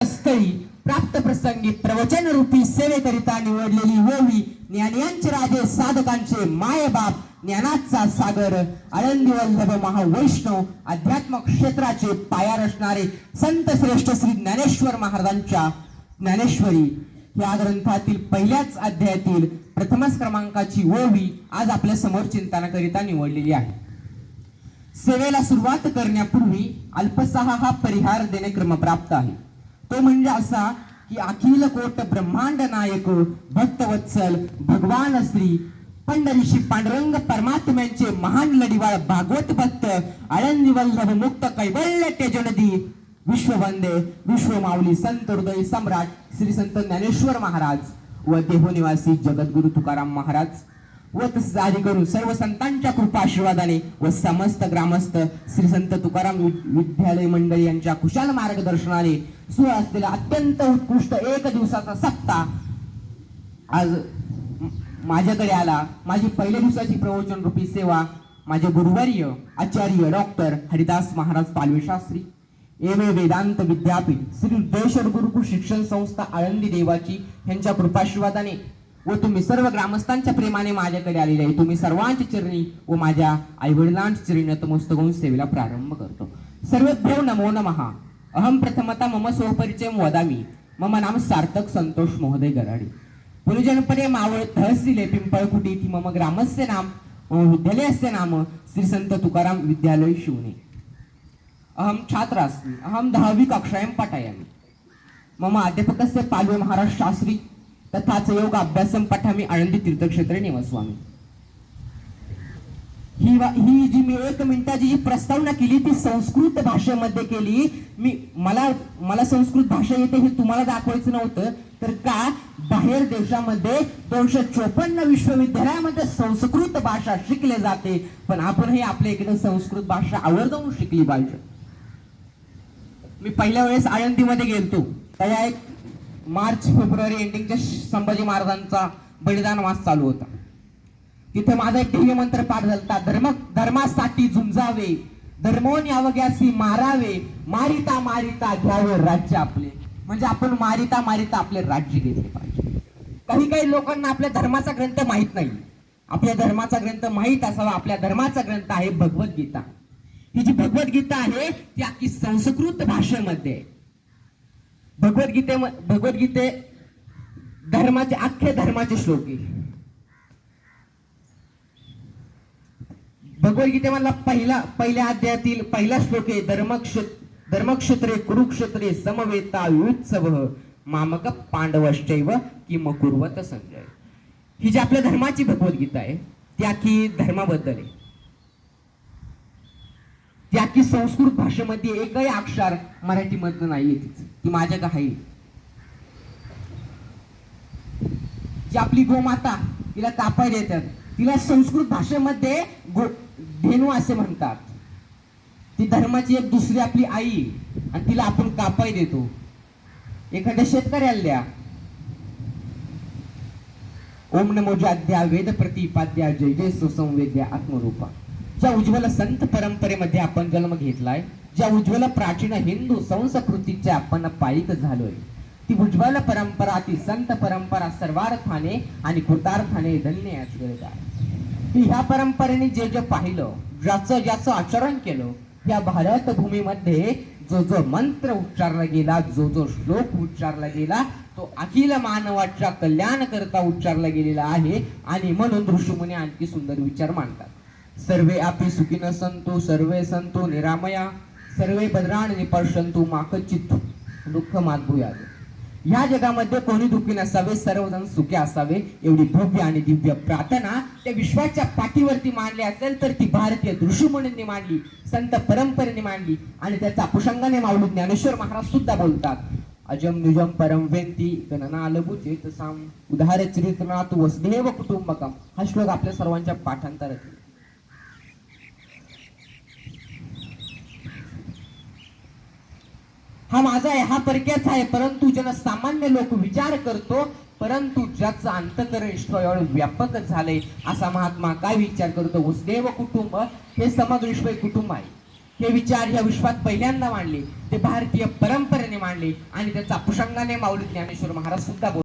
स्थळी प्राप्त प्रसंगी प्रवचन रूपी सेवेकरिता निवडलेली ओवी ज्ञानियांचे राजे साधकांचे मायबाप ज्ञानाचा सागर आळंदी वल्लभ महावैष्णव अध्यात्म क्षेत्राचे पाया रचणारे संत श्रेष्ठ श्री ज्ञानेश्वर महाराजांच्या ज्ञानेश्वरी या ग्रंथातील पहिल्याच अध्यायातील प्रथमच क्रमांकाची ओवी आज आपल्या समोर चिंतनाकरिता निवडलेली आहे. सेवेला सुरुवात करण्यापूर्वी अल्पसा हा परिहार देणे क्रमप्राप्त आहे. तो म्हणजे असा की अखिल कोट ब्रह्मांड नायक भक्तवत्सल भगवान श्री पंढरीशी पांडुरंग परमात्म्यांचे महान लढीवाळ भागवत भक्त आळंदी वल्लभ मुक्त कैवल्य तेजनदी विश्ववंदे विश्वमाऊली संत हृदय सम्राट श्री संत ज्ञानेश्वर महाराज व देहनिवासी जगद्गुरु तुकाराम महाराज व तसे करून सर्व संतांच्या कृपा आशीर्वादाने व समस्त ग्रामस्थ श्री संत तुकाराम विद्यालय मंडळी यांच्या कुशाल मार्गदर्शनाने सुरू असलेला अत्यंत उत्कृष्ट एक दिवसाचा सप्ताह आज माझ्याकडे आला. माझी पहिल्या दिवसाची प्रवचन रूपी सेवा माझे गुरुवर्य Acharya doctor Haridas Maharaj Palve Shastri M A Vedanta विद्यापीठ श्री उद्देश्वर गुरुकुल शिक्षण संस्था आळंदी देवाची यांच्या कृपाशीर्वादाने व तुम्ही सर्व ग्रामस्थांच्या प्रेमाने माझ्याकडे आलेले आहे. तुम्ही सर्वांच्या चरणी व माझ्या आई वडिलांच्या चरणी नतमस्तक होऊन सेवेला प्रारंभ करतो. सर्वेभ्यो नमो नमः. अहम प्रथमता मम स्वपरिचय वदामि. मम नाम सार्थक संतोष महोदय गराडे. पुनजनपदे मावळ तहसील पिंपळकुटी इति मम ग्रामस्य नाम मम विद्यालयस्य नाम श्री संत तुकाराम विद्यालय शिवणे. अहम छात्र अस्मि. अहम 10वी कक्षायां पठामि. मम अध्यापकस्य पालवे महाराज शास्त्री तथा च योग अभ्यासम पठामि आळंदी तीर्थक्षेत्रे निवसवामि. ही जी मी 1 मिनिटाची जी प्रस्तावना केली ती संस्कृत भाषेमध्ये केली. मला संस्कृत भाषा येते हे तुम्हाला दाखवायचं नव्हतं तर का बाहेर देशामध्ये 254 विश्वविद्यालयामध्ये संस्कृत भाषा शिकले जाते पण आपण हे आपल्या इकडे संस्कृत भाषा आवर्जून शिकली पाहिजे. मी पहिल्या वेळेस आळंदीमध्ये गेलतो त्या एक मार्च फेब्रुवारी एंडिंगच्या संभाजी महाराजांचा बलिदान मास चालू होता. तिथे माझा एक ध्येय मंत्र पाठ झाला, धर्मासाठी झुंजावे धर्मोन यावग्यासी मारावे मारिता मारिता घ्यावे राज्य आपले. म्हणजे आपण मारिता मारिता आपले राज्य घेतले पाहिजे. काही लोकांना आपल्या धर्माचा ग्रंथ माहित नाही. आपल्या धर्माचा ग्रंथ माहित असावा. आपल्या धर्माचा ग्रंथ आहे भगवद्गीता. ही जी भगवद्गीता आहे ती अख्खी संस्कृत भाषेमध्ये. भगवद्गीते धर्माचे अख्खे धर्माचे श्लोक आहे. भगवद्गीतेमधला पहिल्या अध्यायातील पहिला श्लोक आहे धर्मक्षेत्रे कुरुक्षेत्रे समवेता युत्सव मामक पांडवश्चैव किम कुर्वत संजय. ही जी आपल्या धर्माची भगवद्गीता आहे ती अख्खी धर्माबद्दल आहे. ती अख्खी संस्कृत भाषेमध्ये एकही अक्षर मराठीमधलं नाहीये. ती माझ्याकडे आहे. जी आपली गोमाता तिला कापाय देतात तिला संस्कृत भाषेमध्ये धेनू असे म्हणतात. ती धर्माची एक दुसरी आपली आई आणि तिला आपण कापाय देतो. एखाद्या शेतकऱ्याला द्या ओम नमो जाद्या वेद प्रतिपाद्या जय जय सुसंवेद्या आत्मरूपा. ज्या उज्ज्वल संत परंपरेमध्ये आपण जन्म घेतलाय, ज्या उज्ज्वल प्राचीन हिंदू संस्कृतीच्या आपण पायिक झालोय, ती उज्ज्वल परंपरा ती संत परंपरा सर्वार्थाने आणि कृतार्थाने धन्य आहे. ती ह्या परंपरेने जे पाहिलं ज्याचं आचरण केलं या भारत भूमीमध्ये जो मंत्र उच्चारला गेला जो श्लोक उच्चारला गेला तो अखिल मानवाच्या कल्याण करता उच्चारला गेलेला आहे. आणि म्हणून ऋषीमुनी आणखी सुंदर विचार मांडतात. सर्वे आपि सुखिनः सन्तु सर्वे सन्तु निरामया सर्वे भद्राणि निपश्यन्तु मा कश्चित् दुःखं माद्भूयात्. या जगामध्ये कोणी दुःखी नसावे सर्वजण सुखी असावे एवढी भव्य आणि दिव्य प्रार्थना त्या विश्वाच्या पाठीवरती मांडली असेल तर ती भारतीय ऋषीमुनींनी मांडली, संत परंपरेने मांडली. आणि त्याचा पुषंगाने माऊली ज्ञानेश्वर महाराज सुद्धा बोलतात अजम निजम परम वेंती गणना लघु चेतसाम उदाहर चरित्रनाथ वसुदेव कुटुंबकम. हा श्लोक आपल्या सर्वांच्या पाठांतरात. हा माझा आहे, हा परक्याचा आहे, परंतु जनसामान्य लोक विचार करतो परंतु ज्याचं अंतःकरण ईश्वर व्यापक झाले असा महात्मा काय विचार करतो. वसुदेव कुटुंब हे समग्र ईश्वर कुटुंब आहे. हे विचार या विश्वात पहिल्यांदा मांडले ते भारतीय परंपरेने मांडले आणि त्याचा पुषंगाने माऊली ज्ञानेश्वर महाराज सुद्धा बोलले.